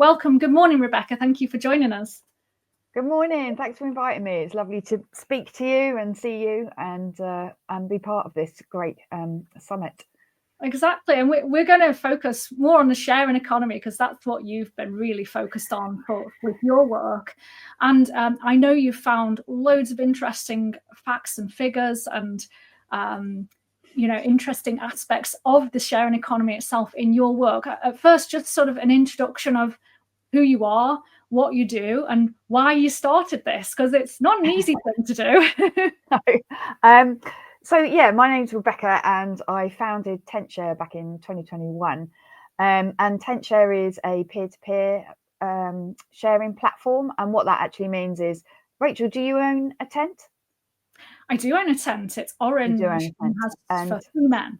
welcome. Good morning, Rebecca. Thank you for joining us. Good morning. Thanks for inviting me. It's lovely to speak to you and see you and be part of this great summit. Exactly. And we're going to focus more on the sharing economy because that's what you've been really focused on with your work. And I know you've found loads of interesting facts and figures and, interesting aspects of the sharing economy itself in your work. At first, just sort of an introduction of who you are, what you do, and why you started this, because it's not an easy thing to do. No. So yeah, my name's Rebecca and I founded Tentshare back in 2021. And Tentshare is a peer-to-peer sharing platform. And what that actually means is, Rachel, do you own a tent? I do own a tent. It's orange and has for 2 men.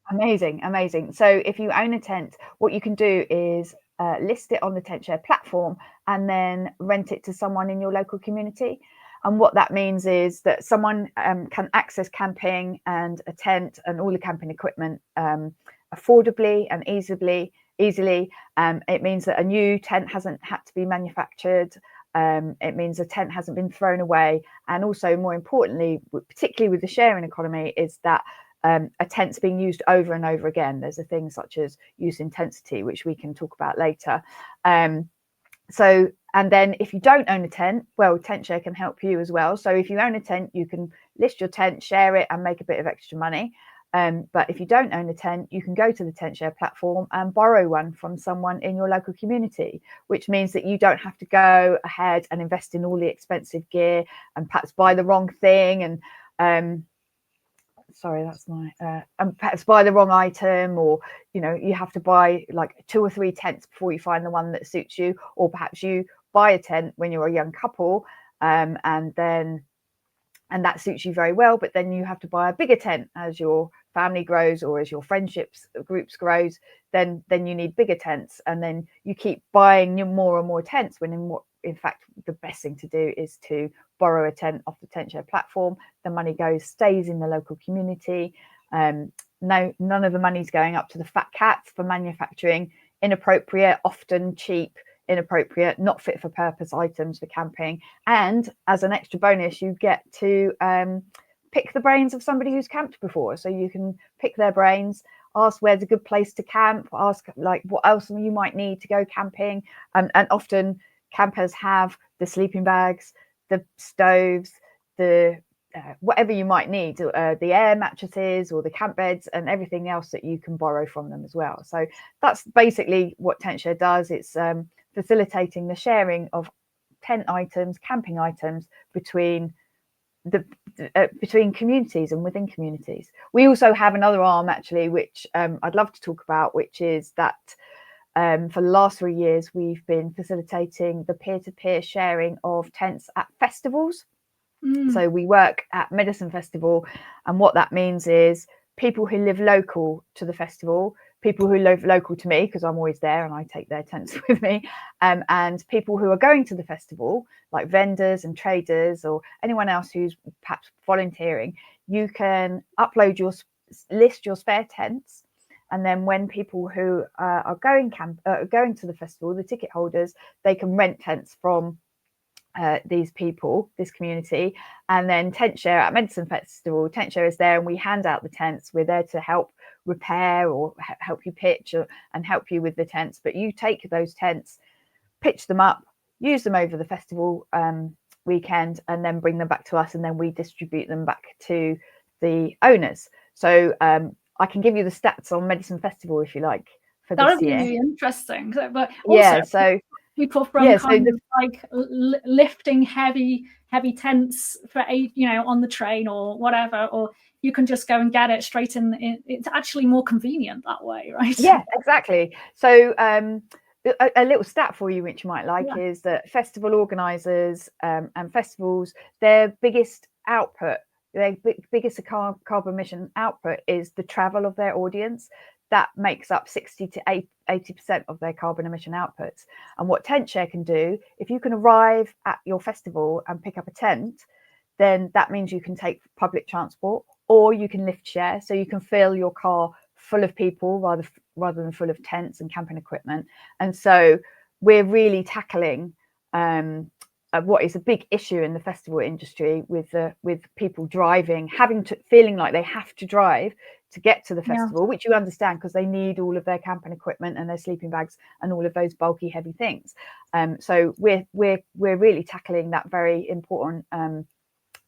Amazing. So if you own a tent, what you can do is list it on the Tentshare platform and then rent it to someone in your local community. And what that means is that someone can access camping and a tent and all the camping equipment affordably and easily. It means that a new tent hasn't had to be manufactured. It means a tent hasn't been thrown away. And also, more importantly, particularly with the sharing economy, is that a tent's being used over and over again. There's a thing such as use intensity, which we can talk about later. And then if you don't own a tent, well, Tentshare can help you as well. So if you own a tent, you can list your tent, share it and make a bit of extra money. But if you don't own a tent, you can go to the Tentshare platform and borrow one from someone in your local community, which means that you don't have to go ahead and invest in all the expensive gear and perhaps buy the wrong thing and perhaps buy the wrong item, or you have to buy like 2 or 3 tents before you find the one that suits you, or perhaps you buy a tent when you're a young couple and that suits you very well, but then you have to buy a bigger tent as your family grows or as your friendships groups grows. Then you need bigger tents, and then you keep buying more and more tents, when in fact the best thing to do is to borrow a tent off the Tentshare platform. The money stays in the local community. None of the money's going up to the fat cats for manufacturing inappropriate, often cheap, inappropriate, not fit for purpose items for camping. And as an extra bonus, you get to pick the brains of somebody who's camped before. So you can pick their brains, ask where's a good place to camp, ask like what else you might need to go camping. And often campers have the sleeping bags, the stoves, the whatever you might need, the air mattresses or the camp beds and everything else that you can borrow from them as well. So that's basically what Tentshare does. It's facilitating the sharing of tent items, camping items between communities and within communities. We also have another arm actually, which I'd love to talk about, which is that for the last 3 years, we've been facilitating the peer-to-peer sharing of tents at festivals. So we work at Medicine Festival, and what that means is people who live local to the festival, people who live local to me because I'm always there and I take their tents with me, and people who are going to the festival, like vendors and traders or anyone else who's perhaps volunteering. You can upload list your spare tents. And then when people who are going to the festival, the ticket holders, they can rent tents from these people, this community. And then Tentshare at Medicine Festival, Tentshare is there and we hand out the tents. We're there to help repair or help you pitch and help you with the tents. But you take those tents, pitch them up, use them over the festival weekend, and then bring them back to us, and then we distribute them back to the owners. So I can give you the stats on Medicine Festival if you like for this year. That would be really interesting. But also, yeah, so people from lifting heavy tents for on the train or whatever, or you can just go and get it straight in. It's actually more convenient that way, right? Yeah, exactly. So a little stat for you which you might like is that festival organizers and festivals, their biggest output, their biggest carbon emission output is the travel of their audience. That makes up 60 to 80% of their carbon emission outputs. And what Tentshare can do, if you can arrive at your festival and pick up a tent, then that means you can take public transport or you can lift share. So you can fill your car full of people rather than full of tents and camping equipment. And so we're really tackling what is a big issue in the festival industry with people driving, feeling like they have to drive to get to the festival, which you understand because they need all of their camping equipment and their sleeping bags and all of those bulky, heavy things. So we're really tackling that very important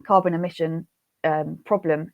carbon emission problem